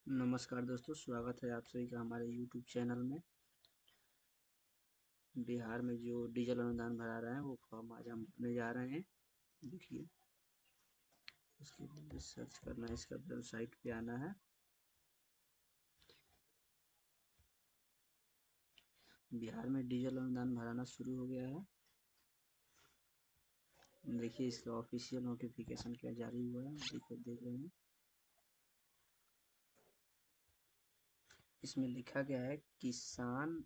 नमस्कार दोस्तों, स्वागत है आप सभी का हमारे YouTube चैनल में। बिहार में जो डीजल अनुदान भरा रहे हैं वो फॉर्म आज हम भरने जा रहे हैं। देखिए, उसके लिए सर्च करना है, इसका वेबसाइट पे आना है। बिहार में डीजल अनुदान भराना शुरू हो गया है। देखिए, इसका ऑफिशियल नोटिफिकेशन क्या जारी हुआ है, देखिए देख रहे हैं। इसमें लिखा गया है, किसान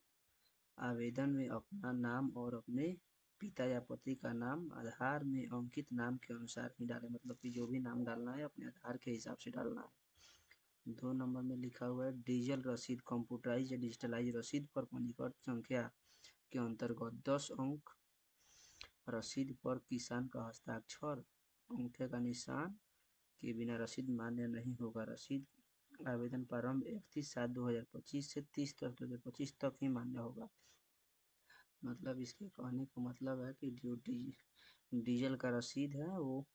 आवेदन में अपना नाम और अपने पिता या पति का नाम आधार में अंकित नाम के अनुसार ही डालें। मतलब कि जो भी नाम डालना है अपने आधार के हिसाब से डालना है। 2 नंबर में लिखा हुआ है, डीजल रसीद कंप्यूटराइज या डिजिटलाइज रसीद पर पंजीकरण संख्या के अंतर्गत 10 अंक रसीद पर किसान का हस्ताक्षर, अंगूठे का निशान के बिना रसीद मान्य नहीं होगा। रसीद आवेदन प्रारंभ 31/7/2025 से 30/10/2025 तक ही मान्य होगा। मतलब इसके कहने का मतलब है कि जो डीजल का रसीद है वो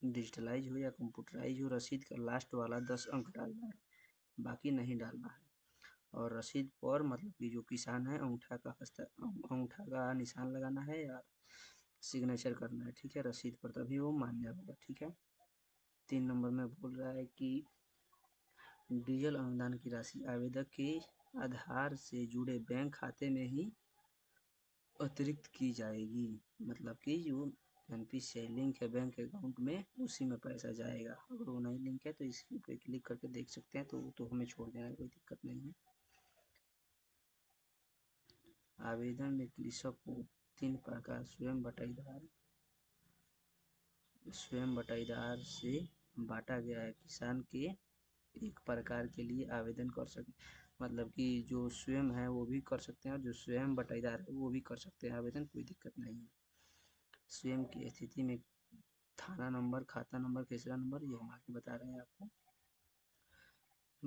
डिजिटलाइज हो या कंप्यूटराइज हो, रसीद का लास्ट वाला 10 अंक डालना है, बाकी नहीं डालना है। और रसीद पर मतलब कि जो किसान है अंगूठा का निशान लगाना है या सिग्नेचर करना है, ठीक है, रसीद पर, तभी वो मान्य होगा। ठीक है। 3 नंबर में बोल रहा है कि डीजल अनुदान की राशि आवेदक के आधार से जुड़े बैंक खाते में ही अतिरिक्त की जाएगी। मतलब कि जो एनपीसीआई लिंक है बैंक अकाउंट में, उसी में पैसा जाएगा। अगर वो नहीं लिंक है तो इस पे क्लिक करके देख सकते हैं, तो हमें छोड़ देना, कोई दिक्कत नहीं है। आवेदन में कृषक को 3 प्रकार स्वयं बटाईदार से बांटा गया है। किसान के एक प्रकार के लिए आवेदन कर सकते, मतलब कि जो स्वयं है वो भी कर सकते हैं और जो स्वयं बटाईदार है वो भी कर सकते हैं आवेदन, कोई दिक्कत नहीं है। स्वयं की स्थिति में थाना नंबर, खाता नंबर, खेसरा नंबर, ये हम आगे बता रहे हैं आपको।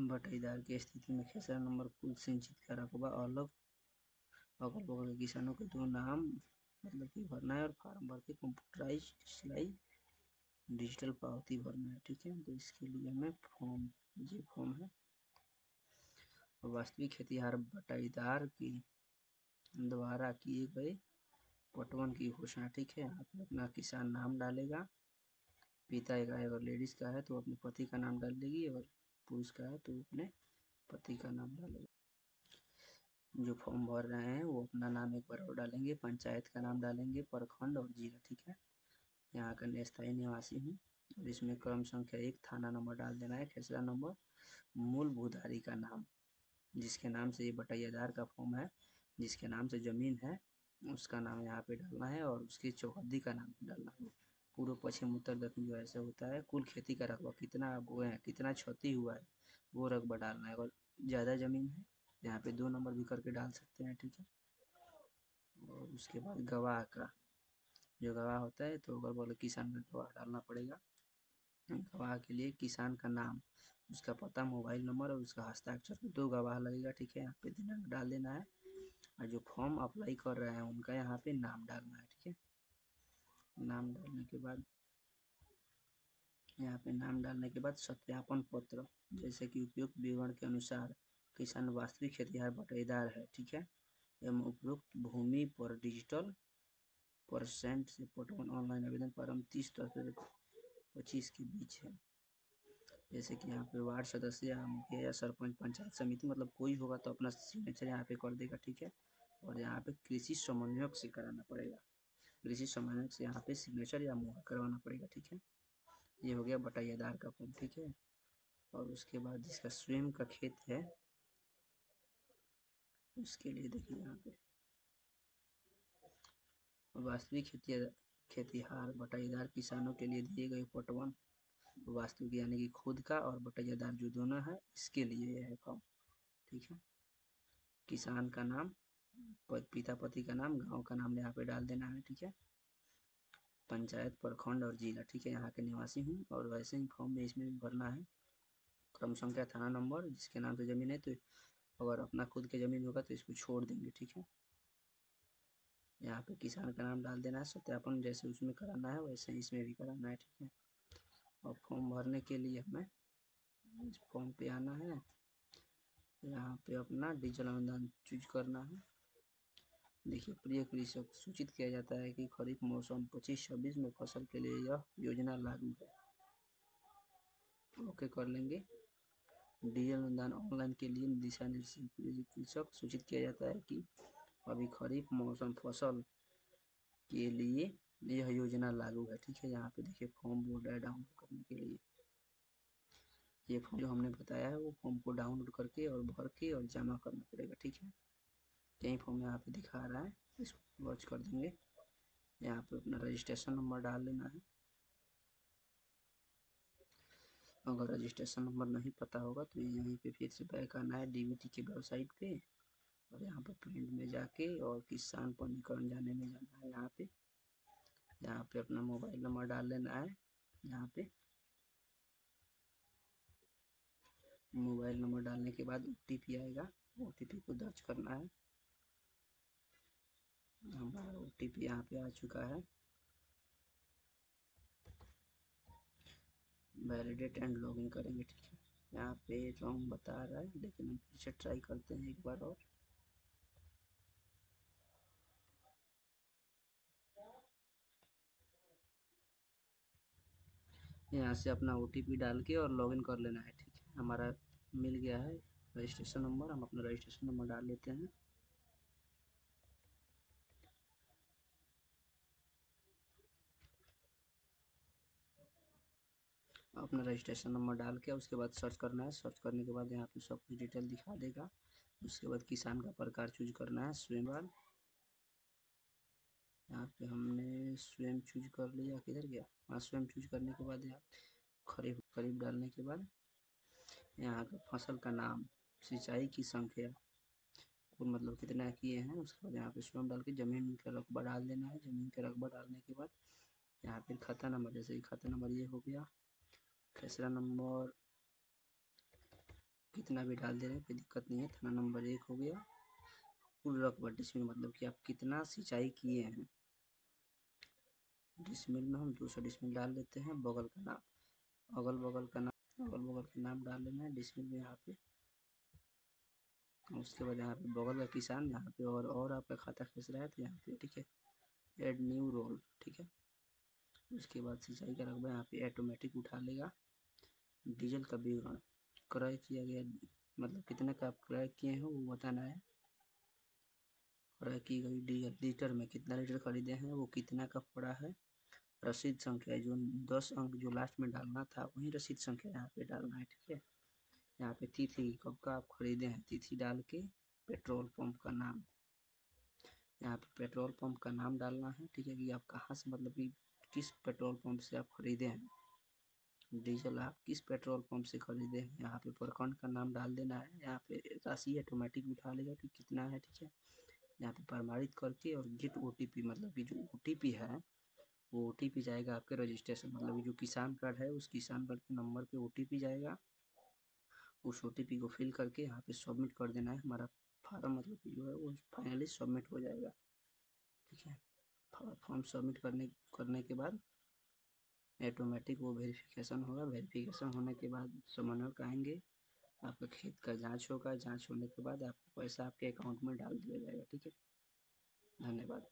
बटाईदार की स्थिति में खेसरा नंबर, कुल सिंचित का रकबा अलग, अगल बगल के किसानों के 2 नाम मतलब कि भरना है और फार्म भर के कंप्यूटराइज डिजिटल पावती भरना है। ठीक है, तो इसके लिए हमें ये फॉर्म है। वास्तविक खेतिहर बटाईदार के द्वारा किए गए पटवन की घोषणा। ठीक है, यहाँ पे अपना किसान नाम डालेगा, पिता का है, अगर लेडीज का है तो अपने पति का नाम डाल देगी, अगर पुरुष का है तो अपने पति का नाम डालेगा। जो फॉर्म भर रहे हैं वो अपना नाम एक बार और डालेंगे, पंचायत का नाम डालेंगे, प्रखंड और जिला। ठीक है, यहाँ का स्थायी निवासी हूँ और इसमें क्रम संख्या 1 थाना नंबर डाल देना है, खेसरा नंबर, मूल भूधारी का नाम, जिसके नाम से ये बटाईदार का फॉर्म है, जिसके नाम से ज़मीन है उसका नाम यहाँ पे डालना है और उसकी चौहद्दी का नाम डालना है। पूर्व पश्चिम उत्तर दक्षिण जो ऐसे होता है, कुल खेती का रकबा कितना आप बोए हैं, कितना क्षति हुआ है, वो रकबा डालना है। अगर ज़्यादा ज़मीन है यहाँ पे 2 नंबर भी करके डाल सकते हैं। ठीक है, और उसके बाद गवाह का, जो गवाह होता है तो अगर बोले किसान का गवाह डालना पड़ेगा। गवाह के लिए किसान का नाम, उसका पता, मोबाइल नंबर और उसका हस्ताक्षर, 2 गवाह लगेगा। ठीक है, यहाँ पे दिनांक डाल देना है और जो फॉर्म अप्लाई कर रहे हैं उनका यहाँ पे नाम डालना है। ठीक है, नाम डालने के बाद यहाँ पे नाम डालने के बाद सत्यापन पत्र, जैसे कि उपयुक्त विवरण के अनुसार किसान वास्तविक खेतिहर बटाईदार है। ठीक है, एवं उपयुक्त भूमि पर डिजिटल परसेंट से पटवन ऑनलाइन आवेदन प्रारंभ 30/10/2025 के बीच है। जैसे कि यहाँ पे वार्ड सदस्य या मुखिया या सरपंच, पंचायत समिति, मतलब कोई होगा तो अपना सिग्नेचर यहाँ पे कर देगा। ठीक है, और यहाँ पे कृषि समन्वयक से कराना पड़ेगा, कृषि समन्वयक से यहाँ पे सिग्नेचर या मुहर करवाना पड़ेगा। ठीक है, ये हो गया बटाईदार का फॉर्म। ठीक है, और उसके बाद जिसका स्वयं का खेत है उसके लिए देखिए यहाँ पे वास्तविक खेतिहार बटाईदार किसानों के लिए दिए गए पटवन, वास्तविक यानी कि खुद का और बटाईदार जो दोनों है, इसके लिए यह है फॉर्म। ठीक है, किसान का नाम, पिता पति का नाम, गांव का नाम यहाँ पे डाल देना है। ठीक है, पंचायत, प्रखंड और जिला। ठीक है, यहाँ के निवासी हूँ और वैसे ही फॉर्म में इसमें भी भरना है, क्रम संख्या, थाना नंबर, जिसके नाम से ज़मीन है, तो अगर अपना खुद की ज़मीन होगा तो इसको छोड़ देंगे। ठीक है, यहाँ पे किसान का नाम डाल देना है, सत्यापन जैसे उसमें कराना है वैसे ही इसमें भी कराना है। ठीक है, और फॉर्म भरने के लिए हमें इस फॉर्म पे आना है, यहाँ पे अपना डीजल अनुदान चूज करना है। देखिए, प्रिय कृषक, सूचित किया जाता है कि खरीफ मौसम 25-26 में फसल के लिए यह योजना लागू है। ओके कर लेंगे। डीजल अनुदान ऑनलाइन के लिए दिशा निर्देश। प्रिय कृषक, सूचित किया जाता है कि अभी खरीफ मौसम फसल के लिए यह योजना लागू है। ठीक है, यहाँ पे देखिए फॉर्म बोल रहा है डाउनलोड करने के लिए। ये फॉर्म जो हमने बताया है वो फॉर्म को डाउनलोड करके और भर के और जमा करना पड़ेगा। ठीक है, यही फॉर्म यहाँ पे दिखा रहा है, इसको वॉच कर देंगे। यहाँ पे अपना रजिस्ट्रेशन नंबर डाल लेना है। अगर रजिस्ट्रेशन नंबर नहीं पता होगा तो यहीं पे फिर से बैक आना है डीबीटी की वेबसाइट पे, और यहाँ पे प्रिंट में जाके और किसान पंजीकरण जाने में जाना है। यहाँ पे अपना मोबाइल नंबर डाल लेना है। यहाँ पे मोबाइल नंबर डालने के बाद ओटीपी आएगा, ओटीपी को दर्ज करना है। हमारा ओटीपी यहाँ पे आ चुका है। वैलिडेट एंड लॉगिन करेंगे। ठीक है, यहाँ पे रॉन्ग बता रहा है, लेकिन हम फिर से ट्राई करते हैं एक बार और। यहाँ से अपना ओटीपी डाल के और लॉगिन कर लेना है। ठीक है, हमारा मिल गया है रजिस्ट्रेशन नंबर। हम अपना रजिस्ट्रेशन नंबर डाल लेते हैं। अपना रजिस्ट्रेशन नंबर डाल के उसके बाद सर्च करना है। सर्च करने के बाद यहाँ पे सब कुछ डिटेल दिखा देगा। उसके बाद किसान का प्रकार चूज करना है, स्वयं। यहाँ पे हमने स्वयं चूज कर लिया, किधर गया, हाँ स्वयं चूज करने के बाद यहाँ खरीफ खरीफ डालने के बाद यहाँ का फसल का नाम, सिंचाई की संख्या, कुल मतलब कितना किए हैं, उसके बाद यहाँ पे स्वयं डाल के ज़मीन का रकबा डाल देना है। ज़मीन का रकबा डालने के बाद यहाँ पे खाता नंबर, जैसे कि खाता नंबर ये हो गया, खेसरा नंबर कितना भी डाल दे रहे हैं, कोई दिक्कत नहीं है। थाना नंबर 1 हो गया। कुल रकबा डिसमिल मतलब कि आप कितना सिंचाई किए हैं, डिसमिल में हम 200 डिसमिल डाल लेते हैं। बगल का नाम, अगल बगल का नाम, अगल बगल का नाम डाल लेना है डिसमिल में यहाँ पे। उसके बाद यहाँ पे बगल का किसान, यहाँ पे और आपका खाता खिंच रहा है तो यहाँ पे ठीक है ऐड न्यू रोल। ठीक है, उसके बाद सिंचाई का रकबा यहाँ पे ऑटोमेटिक उठा लेगा। डीजल का विवरण, क्रय किया गया मतलब कितने का आप क्रय किए हैं वो बताना है। क्रय की गई डीजल लीटर में कितना लीटर खरीदे हैं, वो कितना का पड़ा है। रसीद संख्या जो 10 अंक जो लास्ट में डालना था वही रसीद संख्या यहाँ पे डालना है। ठीक है, यहाँ पे तिथि कब का आप खरीदे हैं, तिथि डाल के पेट्रोल पंप का नाम, यहाँ पे पेट्रोल पंप का नाम डालना है। ठीक है, कि आप कहाँ से मतलब कि किस पेट्रोल पंप से आप खरीदे हैं, डीजल आप किस पेट्रोल पंप से खरीदे हैं। यहाँ पे प्रखंड का नाम डाल देना है। यहाँ पे राशि ऑटोमेटिक उठा लेगा कि कितना है। ठीक है, यहाँ पे प्रमाणित करके और गेट ओटीपी मतलब कि जो ओटीपी है वो ओटीपी जाएगा आपके रजिस्ट्रेशन मतलब जो किसान कार्ड है उस किसान कार्ड के नंबर पे ओटीपी जाएगा। उस ओटीपी को फिल करके यहाँ पे सबमिट कर देना है। हमारा फार्म मतलब कि जो है वो फाइनली सबमिट हो जाएगा। ठीक है, फॉर्म सबमिट करने के बाद ऑटोमेटिक वो वेरिफिकेशन होगा। वेरिफिकेशन होने के बाद समन्वयक आएंगे, आपका खेत का जांच होगा। जांच होने के बाद आपको पैसा आपके अकाउंट में डाल दिया जाएगा। ठीक है, धन्यवाद।